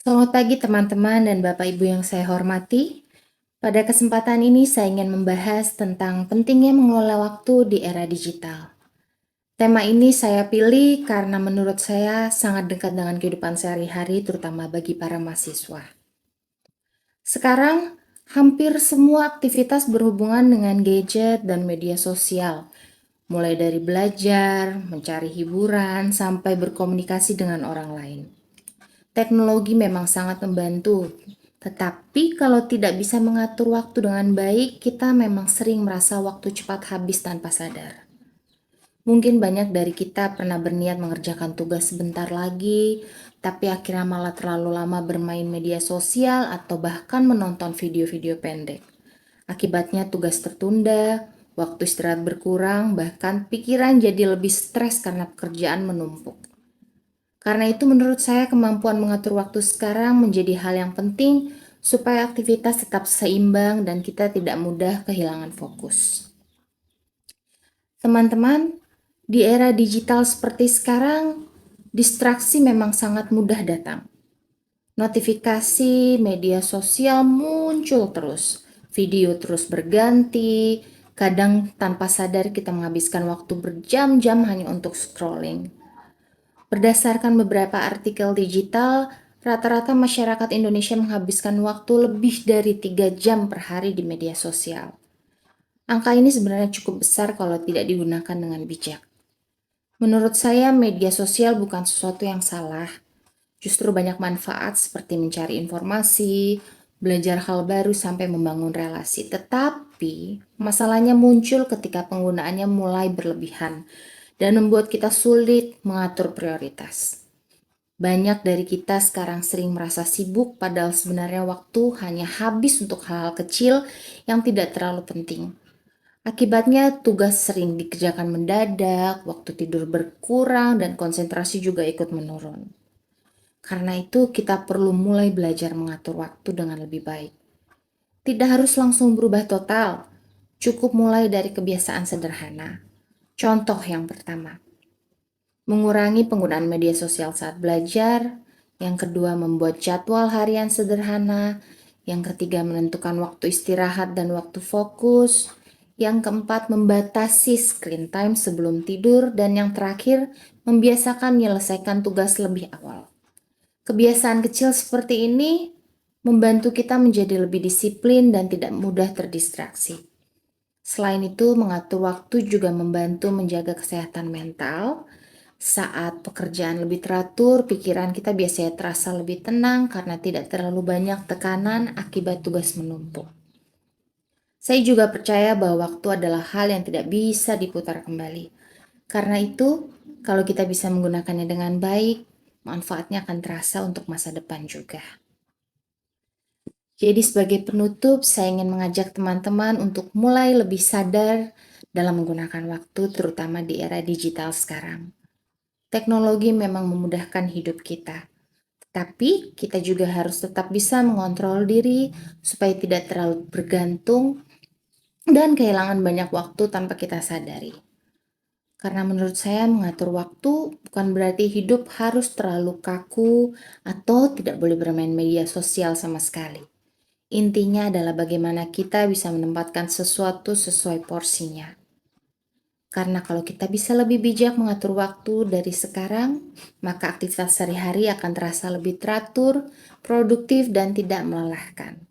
Selamat pagi teman-teman dan Bapak Ibu yang saya hormati. Pada kesempatan ini saya ingin membahas tentang pentingnya mengelola waktu di era digital. Tema ini saya pilih karena menurut saya sangat dekat dengan kehidupan sehari-hari terutama bagi para mahasiswa. Sekarang hampir semua aktivitas berhubungan dengan gadget dan media sosial, mulai dari belajar, mencari hiburan, sampai berkomunikasi dengan orang lain. Teknologi memang sangat membantu, tetapi kalau tidak bisa mengatur waktu dengan baik, kita memang sering merasa waktu cepat habis tanpa sadar. Mungkin banyak dari kita pernah berniat mengerjakan tugas sebentar lagi, tapi akhirnya malah terlalu lama bermain media sosial atau bahkan menonton video-video pendek. Akibatnya tugas tertunda, waktu istirahat berkurang, bahkan pikiran jadi lebih stres karena pekerjaan menumpuk. Karena itu menurut saya kemampuan mengatur waktu sekarang menjadi hal yang penting supaya aktivitas tetap seimbang dan kita tidak mudah kehilangan fokus. Teman-teman, di era digital seperti sekarang, distraksi memang sangat mudah datang. Notifikasi media sosial muncul terus, video terus berganti, kadang tanpa sadar kita menghabiskan waktu berjam-jam hanya untuk scrolling. Berdasarkan beberapa artikel digital, rata-rata masyarakat Indonesia menghabiskan waktu lebih dari 3 jam per hari di media sosial. Angka ini sebenarnya cukup besar kalau tidak digunakan dengan bijak. Menurut saya, media sosial bukan sesuatu yang salah. Justru banyak manfaat seperti mencari informasi, belajar hal baru sampai membangun relasi. Tetapi, masalahnya muncul ketika penggunaannya mulai berlebihan dan membuat kita sulit mengatur prioritas. Banyak dari kita sekarang sering merasa sibuk, padahal sebenarnya waktu hanya habis untuk hal-hal kecil yang tidak terlalu penting. Akibatnya, tugas sering dikerjakan mendadak, waktu tidur berkurang, dan konsentrasi juga ikut menurun. Karena itu, kita perlu mulai belajar mengatur waktu dengan lebih baik. Tidak harus langsung berubah total, cukup mulai dari kebiasaan sederhana. Contoh yang pertama, mengurangi penggunaan media sosial saat belajar. Yang kedua, membuat jadwal harian sederhana. Yang ketiga, menentukan waktu istirahat dan waktu fokus. Yang keempat, membatasi screen time sebelum tidur. Dan yang terakhir, membiasakan menyelesaikan tugas lebih awal. Kebiasaan kecil seperti ini membantu kita menjadi lebih disiplin dan tidak mudah terdistraksi. Selain itu, mengatur waktu juga membantu menjaga kesehatan mental. Saat pekerjaan lebih teratur, pikiran kita biasanya terasa lebih tenang karena tidak terlalu banyak tekanan akibat tugas menumpuk. Saya juga percaya bahwa waktu adalah hal yang tidak bisa diputar kembali. Karena itu, kalau kita bisa menggunakannya dengan baik, manfaatnya akan terasa untuk masa depan juga. Jadi sebagai penutup, saya ingin mengajak teman-teman untuk mulai lebih sadar dalam menggunakan waktu, terutama di era digital sekarang. Teknologi memang memudahkan hidup kita, tapi kita juga harus tetap bisa mengontrol diri supaya tidak terlalu bergantung dan kehilangan banyak waktu tanpa kita sadari. Karena menurut saya mengatur waktu bukan berarti hidup harus terlalu kaku atau tidak boleh bermain media sosial sama sekali. Intinya adalah bagaimana kita bisa menempatkan sesuatu sesuai porsinya. Karena kalau kita bisa lebih bijak mengatur waktu dari sekarang, maka aktivitas sehari-hari akan terasa lebih teratur, produktif, dan tidak melelahkan.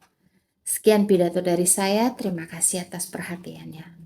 Sekian pidato dari saya, terima kasih atas perhatiannya.